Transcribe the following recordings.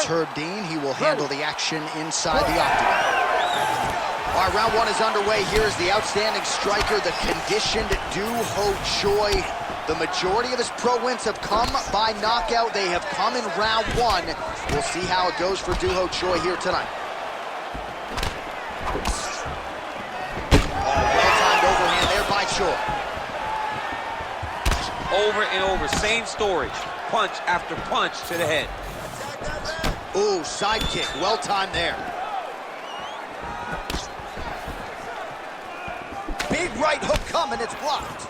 is Herb Dean. He will handle the action inside the octagon. All right, round one is underway. Here is the outstanding striker, the conditioned Doohochoi. The majority of his pro wins have come by knockout. They have come in round one. We'll see how it goes for Doohochoi here tonight. Oh, well-timed overhand there by Choi. Over and over, same story. Punch after punch to the head. Ooh, side kick, well-timed there. Big right hook coming, it's blocked.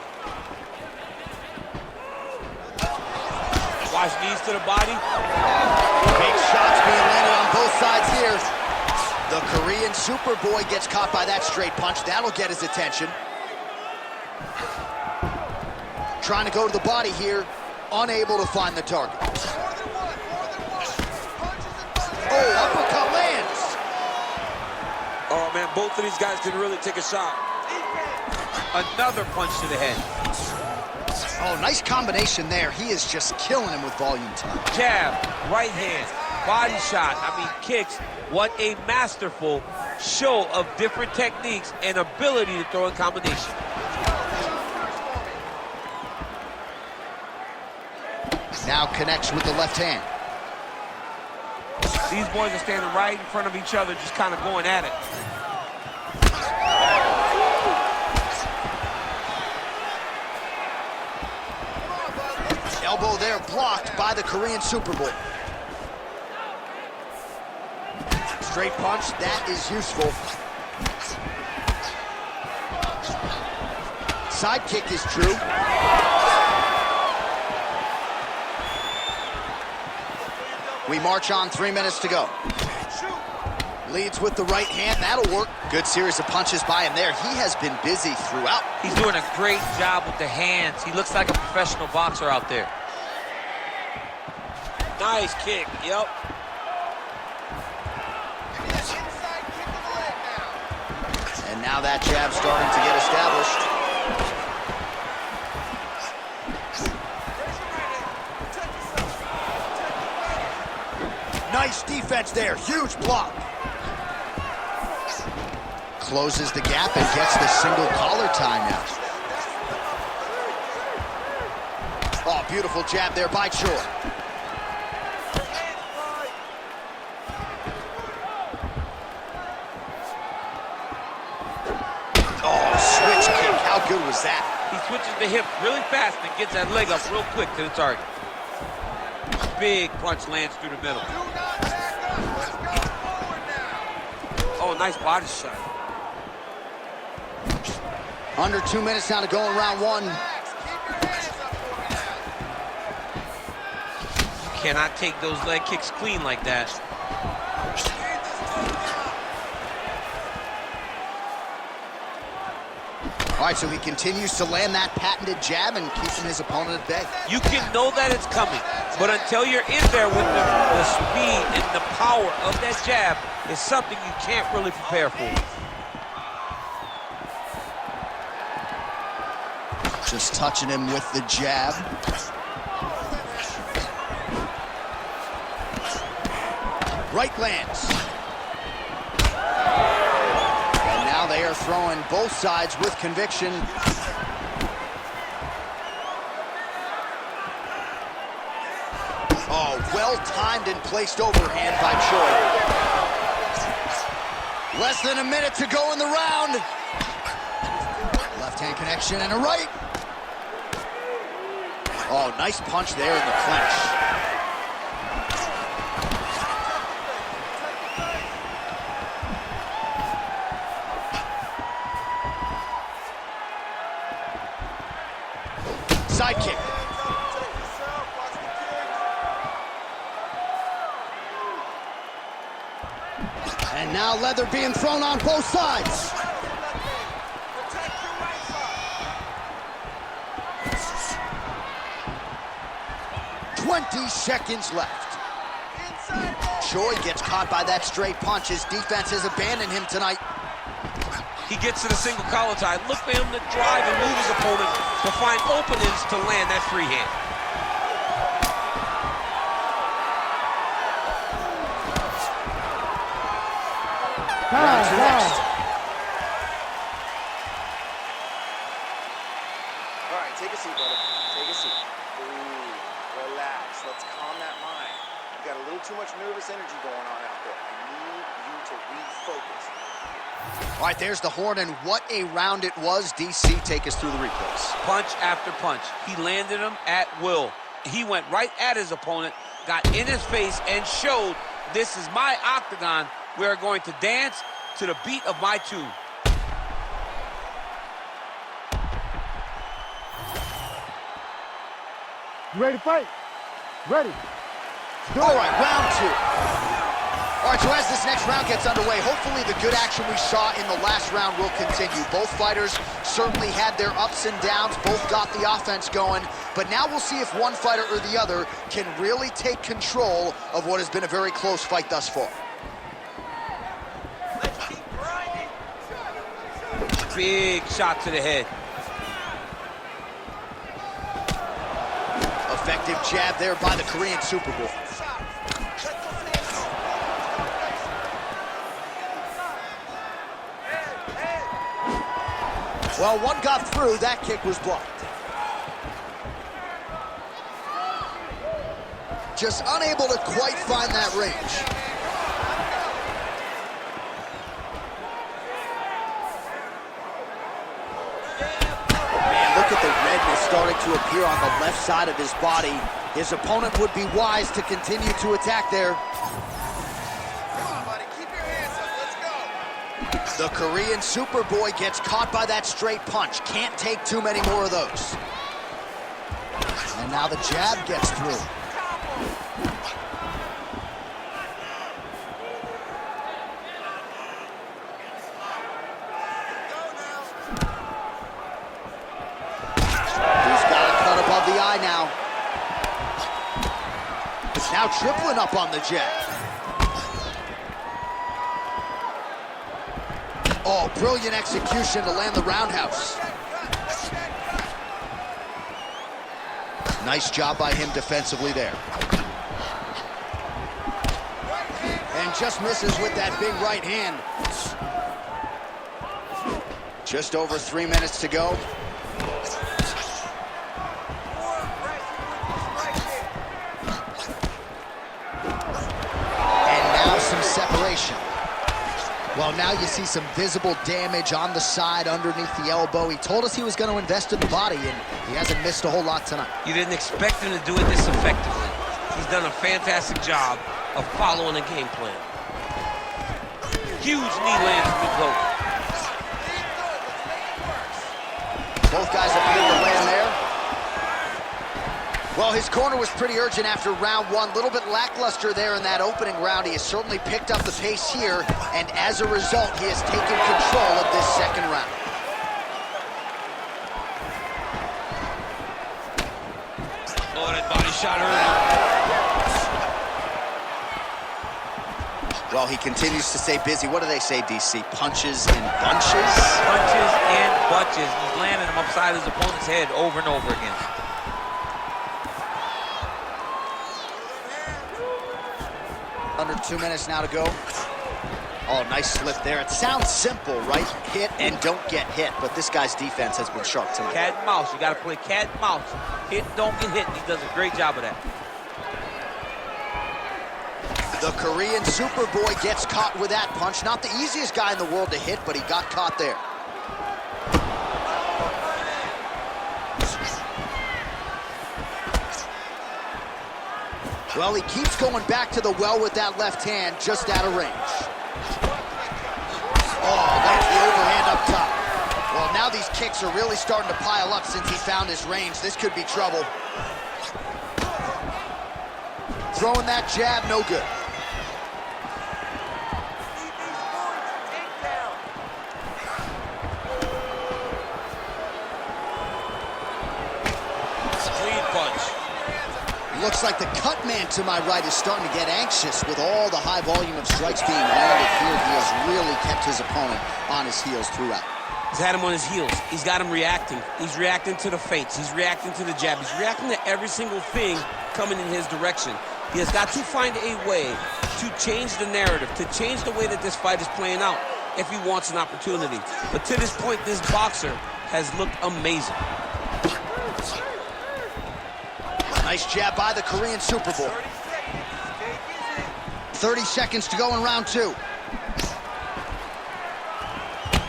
Watch knees to the body. Big shots being landed on both sides here. The Korean Superboy gets caught by that straight punch. That'll get his attention. Trying to go to the body here, unable to find the target. Oh, uppercut lands. Oh, man, both of these guys can really take a shot. Another punch to the head. Oh, nice combination there. He is just killing him with volume time. Jab, right hand, body shot. I mean, kicks. What a masterful show of different techniques and ability to throw in combination. Now connects with the left hand. These boys are standing right in front of each other, just kind of going at it. Elbow there blocked by the Korean Superboy. Straight punch, that is useful. Side kick is true. We march on, 3 minutes to go. Leads with the right hand, that'll work. Good series of punches by him there. He has been busy throughout. He's doing a great job with the hands. He looks like a professional boxer out there. Nice kick, yep. And now that jab starting to get established. Nice defense there, huge block. Closes the gap and gets the single collar tie now. Oh, beautiful jab there by Choi. Oh, switch kick, how good was that? He switches the hip really fast and gets that leg up real quick to the target. Big punch lands through the middle. Oh, nice body shot. Under 2 minutes now to go in round one. You cannot take those leg kicks clean like that. All right, so he continues to land that patented jab and keeping his opponent at bay. You can know that it's coming, but until you're in there with the speed and the power of that jab, it's something you can't really prepare for. Just touching him with the jab. Right lands. And now they are throwing both sides with conviction. Oh, well-timed and placed overhand by Choi. Less than a minute to go in the round. Left hand connection and a right. Oh, nice punch there in the clinch. Side kick. And now leather being thrown on both sides. 20 seconds left. Choi gets caught by that straight punch. His defense has abandoned him tonight. He gets to the single collar tie. Look for him to drive and move his opponent to find openings to land that free hand. Round two next. All right, take a seat, brother. Take a seat. Ooh, relax. Let's calm that mind. You got a little too much nervous energy going on out there. I need you to refocus. All right, there's the horn, and what a round it was. DC, take us through the replays. Punch after punch. He landed him at will. He went right at his opponent, got in his face, and showed, this is my octagon. We are going to dance to the beat of my tune. You ready to fight? Ready. All right, round two. All right, so as this next round gets underway, hopefully the good action we saw in the last round will continue. Both fighters certainly had their ups and downs, both got the offense going, but now we'll see if one fighter or the other can really take control of what has been a very close fight thus far. Let's keep grinding. Big shot to the head. Effective jab there by the Korean Superboy. Well, one got through, that kick was blocked. Just unable to quite find that range. Man, look at the redness starting to appear on the left side of his body. His opponent would be wise to continue to attack there. The Korean Superboy gets caught by that straight punch. Can't take too many more of those. And now the jab gets through. He's got a cut above the eye now. It's now tripling up on the jab. Oh, brilliant execution to land the roundhouse. Nice job by him defensively there. And just misses with that big right hand. Just over 3 minutes to go. And now some separation. Well, now you see some visible damage on the side underneath the elbow. He told us he was going to invest in the body, and he hasn't missed a whole lot tonight. You didn't expect him to do it this effectively. He's done a fantastic job of following a game plan. Huge knee lands from the close. Both guys appear to land there. Well, his corner was pretty urgent after round one. A little bit lackluster there in that opening round. He has certainly picked up the pace here, and as a result, he has taken control of this second round. Oh, that body shot hurt him. Well, he continues to stay busy. What do they say, DC? Punches in bunches? Punches and bunches. He's landing him upside his opponent's head over and over again. Under 2 minutes now to go. Oh, nice slip there. It sounds simple, right? Hit and don't get hit, but this guy's defense has been sharp tonight. Cat and mouse. You got to play cat and mouse. Hit, don't get hit. He does a great job of that. The Korean Superboy gets caught with that punch. Not the easiest guy in the world to hit, but he got caught there. Well, he keeps going back to the well with that left hand, just out of range. Oh, that's the overhand up top. Well, now these kicks are really starting to pile up since he found his range. This could be trouble. Throwing that jab, no good. Looks like the cut man to my right is starting to get anxious with all the high volume of strikes being landed here. He has really kept his opponent on his heels throughout. He's had him on his heels. He's got him reacting. He's reacting to the feints. He's reacting to the jab. He's reacting to every single thing coming in his direction. He has got to find a way to to change the narrative, to change the way that this fight is playing out if he wants an opportunity. But to this point, this boxer has looked amazing. Nice jab by the Korean Super Bowl. 30 seconds to go in round 2.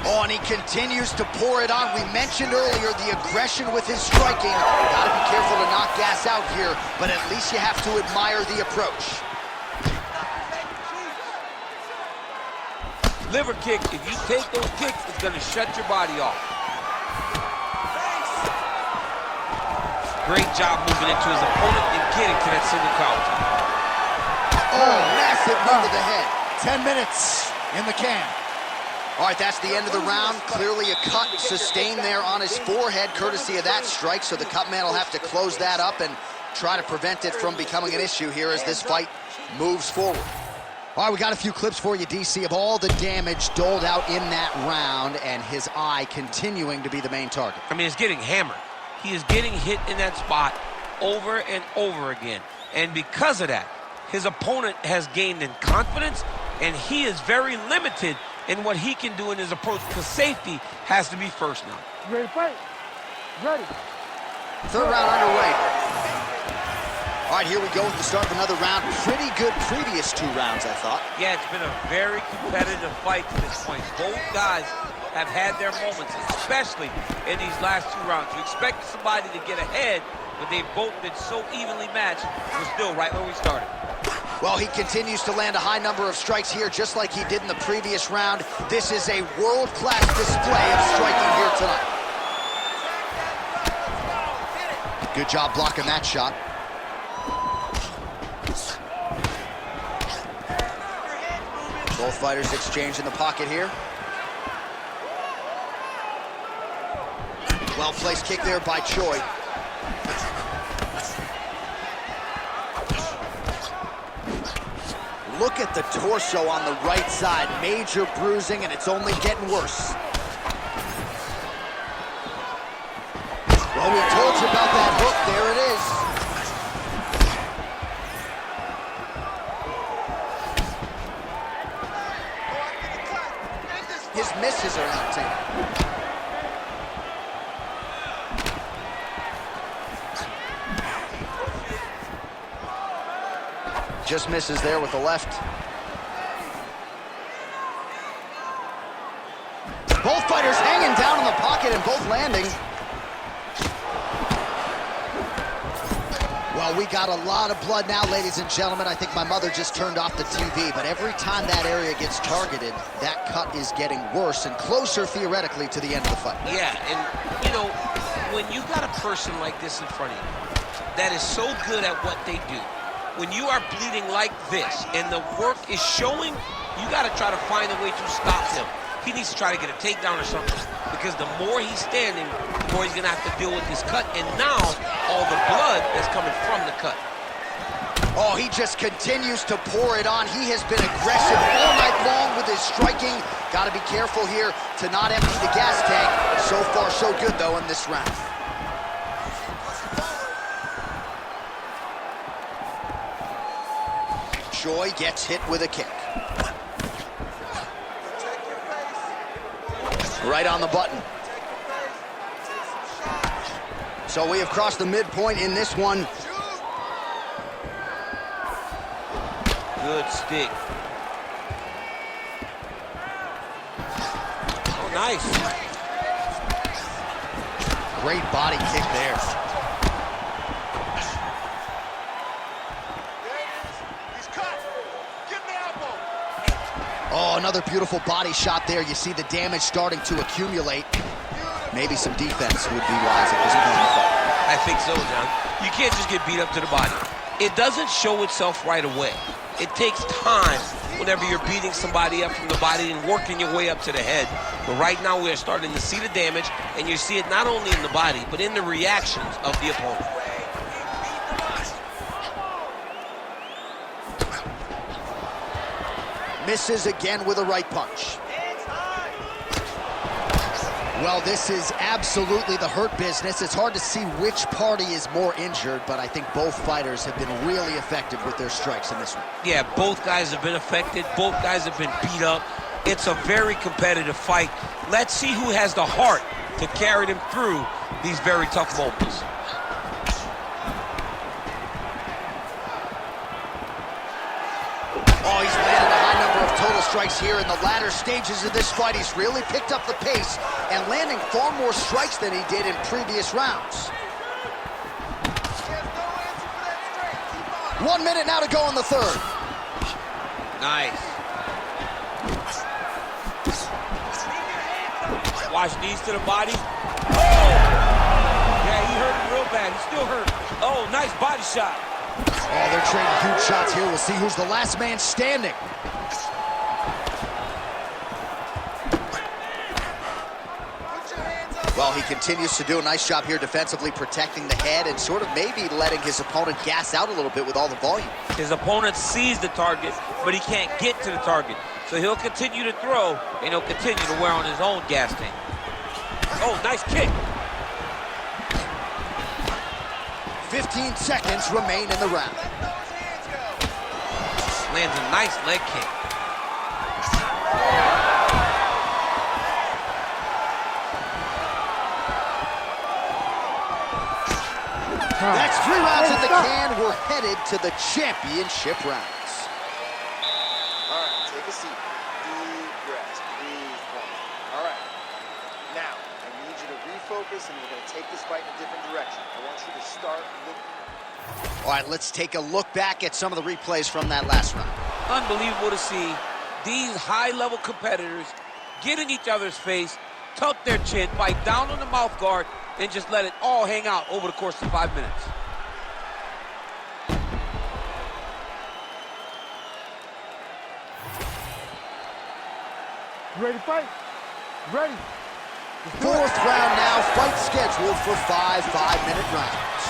Oh, and he continues to pour it on. We mentioned earlier the aggression with his striking. Gotta be careful to not gas out here, but at least you have to admire the approach. Liver kick, if you take those kicks, it's gonna shut your body off. Great job moving into his opponent and getting to that single count. Oh, massive move to the head. 10 minutes in the can. All right, that's the end of the round. Clearly a cut sustained there on his forehead, courtesy of that strike, so the cut man will have to close that up and try to prevent it from becoming an issue here as this fight moves forward. All right, we got a few clips for you, DC, of all the damage doled out in that round, and his eye continuing to be the main target. I mean, it's getting hammered. He is getting hit in that spot over and over again. And because of that, his opponent has gained in confidence, and he is very limited in what he can do in his approach, because safety has to be first now. You ready to fight? Ready. Third round underway. All right, here we go with the start of another round. Pretty good previous 2 rounds, I thought. Yeah, it's been a very competitive fight to this point. Both guys have had their moments, especially in these last 2 rounds. You expect somebody to get ahead, but they've both been so evenly matched. We're still right where we started. Well, he continues to land a high number of strikes here, just like he did in the previous round. This is a world-class display of striking here tonight. Good job blocking that shot. Both fighters exchange in the pocket here. Well-placed kick there by Choi. Look at the torso on the right side. Major bruising, and it's only getting worse. Well, we told you about that hook. There it is. His misses are entertaining. Just misses there with the left. Both fighters hanging down in the pocket and both landing. Well, we got a lot of blood now, ladies and gentlemen. I think my mother just turned off the TV, but every time that area gets targeted, that cut is getting worse and closer, theoretically, to the end of the fight. Yeah, and, you know, when you got a person like this in front of you that is so good at what they do, when you are bleeding like this and the work is showing, you got to try to find a way to stop him. He needs to try to get a takedown or something, because the more he's standing, the more he's going to have to deal with this cut, and now all the blood that's coming from the cut. Oh, he just continues to pour it on. He has been aggressive all night long with his striking. Got to be careful here to not empty the gas tank. So far, so good, though, in this round. Choi gets hit with a kick. Right on the button. So we have crossed the midpoint in this one. Good stick. Oh, nice. Great body kick there. Oh, another beautiful body shot there. You see the damage starting to accumulate. Maybe some defense would be wise at this point in the fight. I think so, John. You can't just get beat up to the body. It doesn't show itself right away. It takes time whenever you're beating somebody up from the body and working your way up to the head. But right now we're starting to see the damage, and you see it not only in the body, but in the reactions of the opponent. Misses again with a right punch. Well, this is absolutely the hurt business. It's hard to see which party is more injured, but I think both fighters have been really effective with their strikes in this one. Yeah, both guys have been affected. Both guys have been beat up. It's a very competitive fight. Let's see who has the heart to carry them through these very tough moments. Oh, he's landed a high number of total strikes here in the latter stages of this fight. He's really picked up the pace and landing far more strikes than he did in previous rounds. 1 minute now to go in the third. Nice. Watch knees to the body. Oh! Yeah, he hurt him real bad. He's still hurt. Oh, nice body shot. Oh, they're trading huge shots here. We'll see who's the last man standing. Well, he continues to do a nice job here defensively, protecting the head and sort of maybe letting his opponent gas out a little bit with all the volume. His opponent sees the target, but he can't get to the target. So he'll continue to throw, and he'll continue to wear on his own gas tank. Oh, nice kick. 15 seconds remain in the round. Lands a nice leg kick. That's 3 rounds in the can. We're headed to the championship rounds. All right, take a seat. Deep breaths. Breathe for me. All right. Now, I need you to refocus, and we're going to take this fight in a different direction. I want you to start looking. All right, let's take a look back at some of the replays from that last round. Unbelievable to see these high-level competitors get in each other's face, tuck their chin, bite down on the mouth guard, and just let it all hang out over the course of 5 minutes. You ready to fight? Ready. Fourth round now, fight scheduled for 5 5-minute rounds.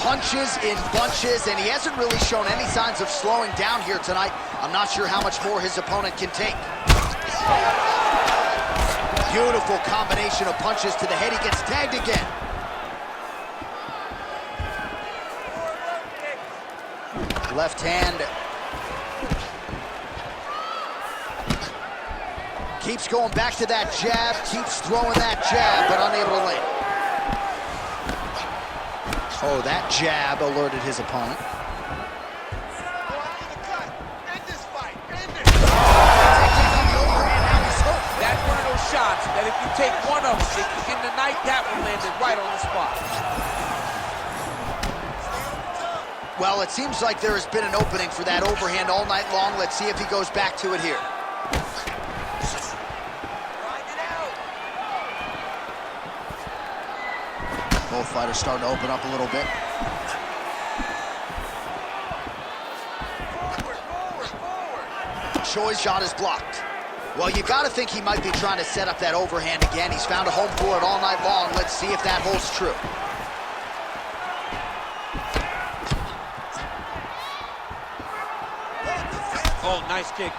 Punches in bunches, and he hasn't really shown any signs of slowing down here tonight. I'm not sure how much more his opponent can take. Beautiful combination of punches to the head. He gets tagged again. Left hand. Keeps going back to that jab, keeps throwing that jab, but unable to land. Oh, that jab alerted his opponent. That's one of those shots that if you take one of them in the night, that one landed right on the spot. Well, it seems like there has been an opening for that overhand all night long. Let's see if he goes back to it here. Both fighters starting to open up a little bit. Choi's shot is blocked. Well, you got to think he might be trying to set up that overhand again. He's found a home for it all night long. Let's see if that holds true. Oh, nice kick.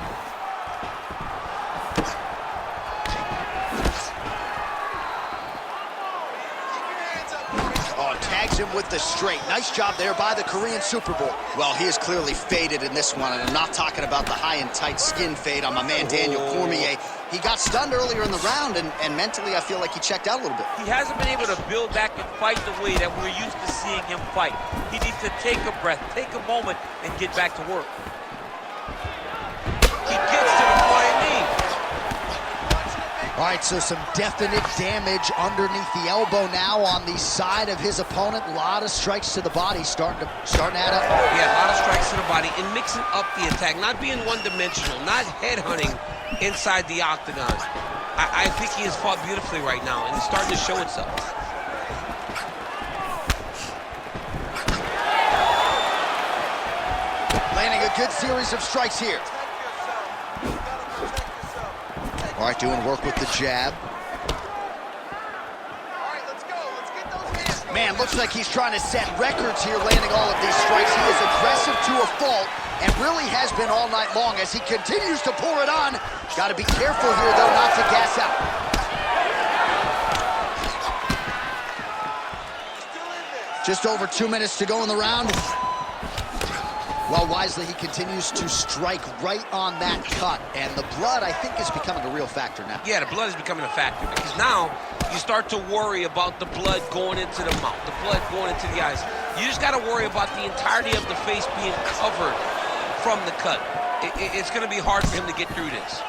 Tags him with the straight. Nice job there by the Korean Super Bowl. Well, he is clearly faded in this one, and I'm not talking about the high and tight skin fade on my man Daniel Cormier. He got stunned earlier in the round, and mentally I feel like he checked out a little bit. He hasn't been able to build back and fight the way that we're used to seeing him fight. He needs to take a breath, take a moment, and get back to work. He gets to the flying knee. All right, so some definite damage underneath the elbow now on the side of his opponent. A lot of strikes to the body starting to add up. Yeah, a lot of strikes to the body and mixing up the attack, not being one-dimensional, not headhunting inside the octagon. I think he has fought beautifully right now, and it's starting to show itself. Landing a good series of strikes here. All right, doing work with the jab. Man, looks like he's trying to set records here, landing all of these strikes. He is aggressive to a fault, and really has been all night long as he continues to pour it on. Got to be careful here, though, not to gas out. Just over 2 minutes to go in the round. Well, wisely, he continues to strike right on that cut. And the blood, I think, is becoming a real factor now. Yeah, the blood is becoming a factor because now you start to worry about the blood going into the mouth, the blood going into the eyes. You just got to worry about the entirety of the face being covered from the cut. It's going to be hard for him to get through this.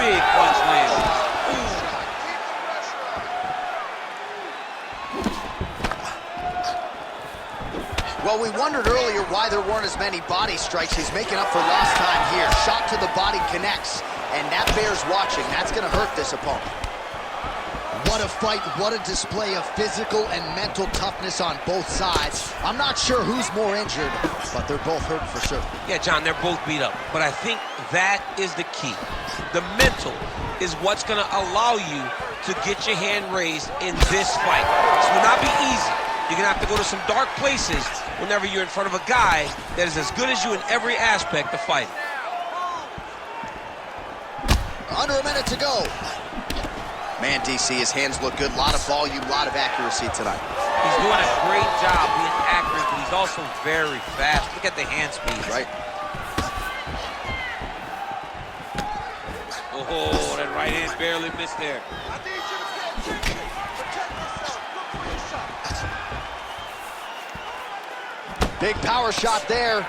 Big punch lands. Well, we wondered earlier why there weren't as many body strikes. He's making up for lost time here. Shot to the body connects, and that bears watching. That's going to hurt this opponent. What a fight, what a display of physical and mental toughness on both sides. I'm not sure who's more injured, but they're both hurt for sure. Yeah, John, they're both beat up, but I think that is the key. The mental is what's going to allow you to get your hand raised in this fight. This will not be easy. You're going to have to go to some dark places whenever you're in front of a guy that is as good as you in every aspect of fighting. Under a minute to go. Man, DC, his hands look good. A lot of volume, a lot of accuracy tonight. He's doing a great job being accurate, but he's also very fast. Look at the hand speed. Right. Oh, that right hand barely missed there. Big power shot there.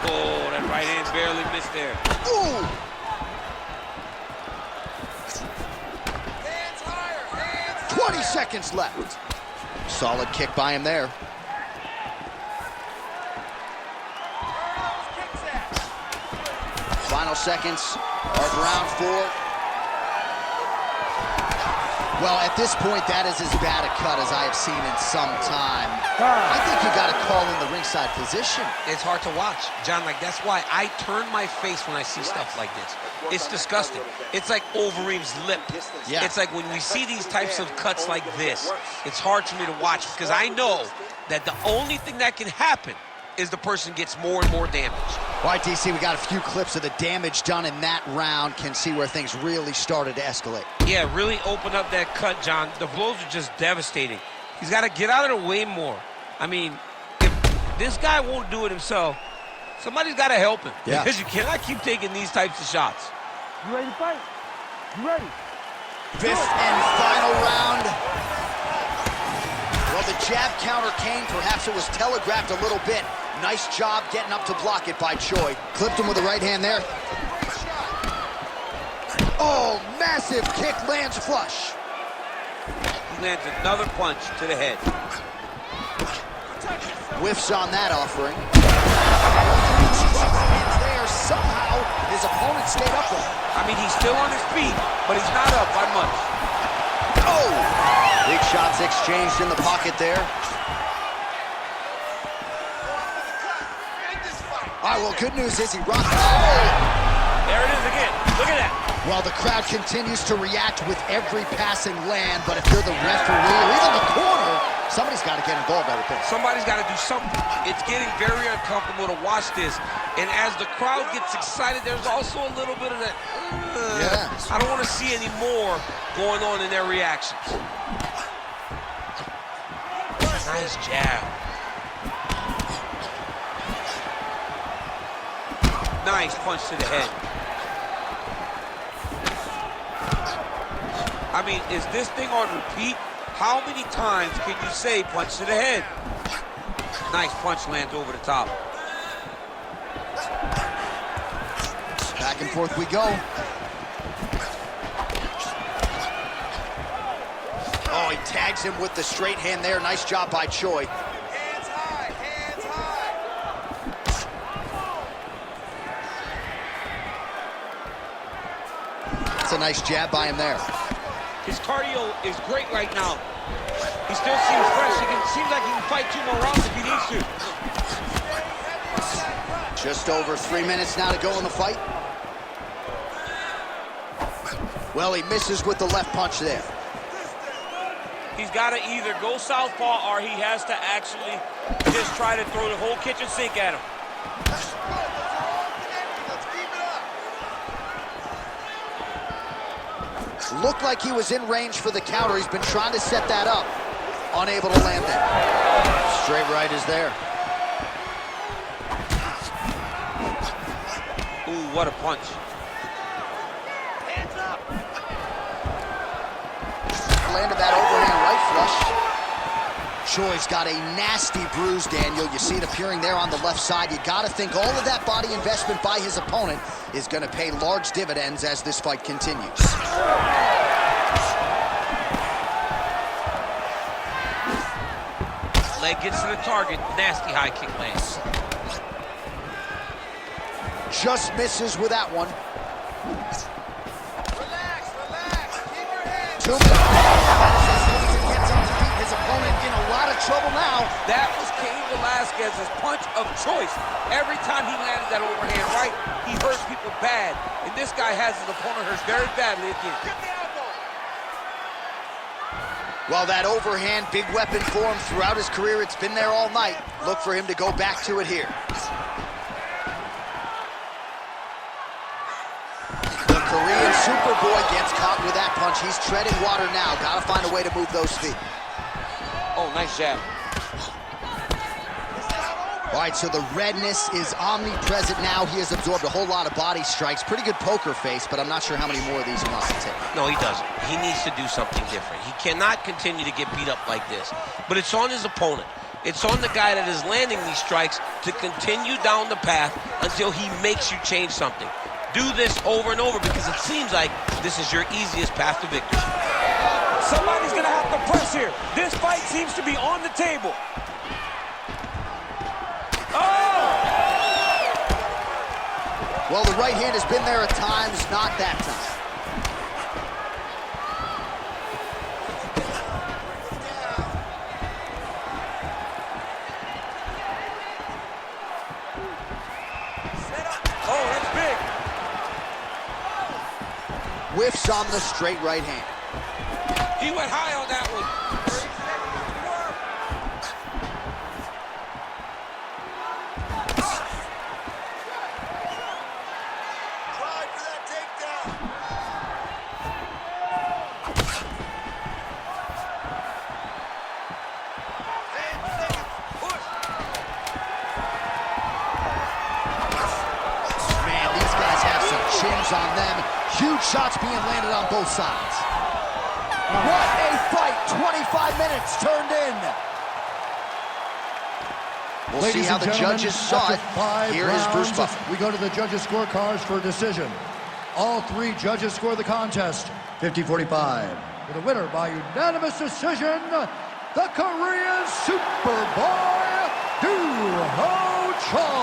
Oh, that right hand barely missed there. Ooh. 20 seconds left. Solid kick by him there. Final seconds of round 4. Well, at this point, that is as bad a cut as I have seen in some time. I think you got to call in the ringside physician. It's hard to watch, John. Like, that's why I turn my face when I see stuff like this. It's disgusting. It's like Overeem's lip. Yeah. It's like when we see these types of cuts like this, it's hard for me to watch because I know that the only thing that can happen is the person gets more and more damage. All right, DC, we got a few clips of the damage done in that round. Can see where things really started to escalate. Yeah, really open up that cut, John. The blows are just devastating. He's got to get out of the way more. I mean, if this guy won't do it himself, somebody's got to help him. Yeah. Because you cannot keep taking these types of shots. You ready to fight? You ready? 5th and final round. Well, the jab counter came. Perhaps it was telegraphed a little bit. Nice job getting up to block it by Choi. Clipped him with the right hand there. Oh, massive kick lands flush. He lands another punch to the head. Whiffs on that offering. There, somehow his opponent stayed up with him. I mean, he's still on his feet, but he's not up by much. Oh! Big shots exchanged in the pocket there. All right, well, good news is he rocked. Oh! There it is again. Look at that. Well, the crowd continues to react with every passing land, but if you're the referee or even the corner, somebody's got to get involved, I would think. Somebody's got to do something. It's getting very uncomfortable to watch this. And as the crowd gets excited, there's also a little bit of that, I don't want to see any more going on in their reactions. Nice jab. Nice punch to the head. I mean, is this thing on repeat? How many times can you say punch to the head? Nice punch lands over the top. Back and forth we go. Oh, he tags him with the straight hand there. Nice job by Choi. Hands high, hands high. That's a nice jab by him there. His cardio is great right now. He still seems fresh. Seems like he can fight 2 more rounds if he needs to. Just over 3 minutes now to go in the fight. Well, he misses with the left punch there. He's got to either go southpaw or he has to actually just try to throw the whole kitchen sink at him. Looked like he was in range for the counter. He's been trying to set that up. Unable to land it. Straight right is there. Ooh, what a punch. Hands up. Landed that overhand right flush. Choi's got a nasty bruise, Daniel. You see it appearing there on the left side. You got to think all of that body investment by his opponent is going to pay large dividends as this fight continues. Leg gets to the target. Nasty high kick lands. Just misses with that one. Relax, relax. Keep your hands. 2 minutes. Gets up to beat his opponent in a lot of trouble now. That was Cain Velasquez's punch of choice. Every time he landed that overhand right, he hurt people bad. And this guy has his opponent hurt very badly again. Get the elbow. Well, that overhand, big weapon for him throughout his career. It's been there all night. Look for him to go back to it here. The Korean Superboy gets caught with that punch. He's treading water now. Got to find a way to move those feet. Oh, nice jab. All right, so the redness is omnipresent now. He has absorbed a whole lot of body strikes. Pretty good poker face, but I'm not sure how many more of these he wants to take. No, he doesn't. He needs to do something different. He cannot continue to get beat up like this. But it's on his opponent. It's on the guy that is landing these strikes to continue down the path until he makes you change something. Do this over and over because it seems like this is your easiest path to victory. Somebody's going to have to press here. This fight seems to be on the table. Well, the right hand has been there at times, not that time. Oh, that's big. Whiffs on the straight right hand. He went high on that one. Drive for that takedown. Man, these guys have some chins on them. Huge shots being landed on both sides. What a fight! 25 minutes turned in. We'll see how the judges saw it. Here is Bruce Buffer. We go to the judges' scorecards for a decision. All three judges score the contest 50-45. With a winner by unanimous decision, the Korean Superboy, Doohochoi.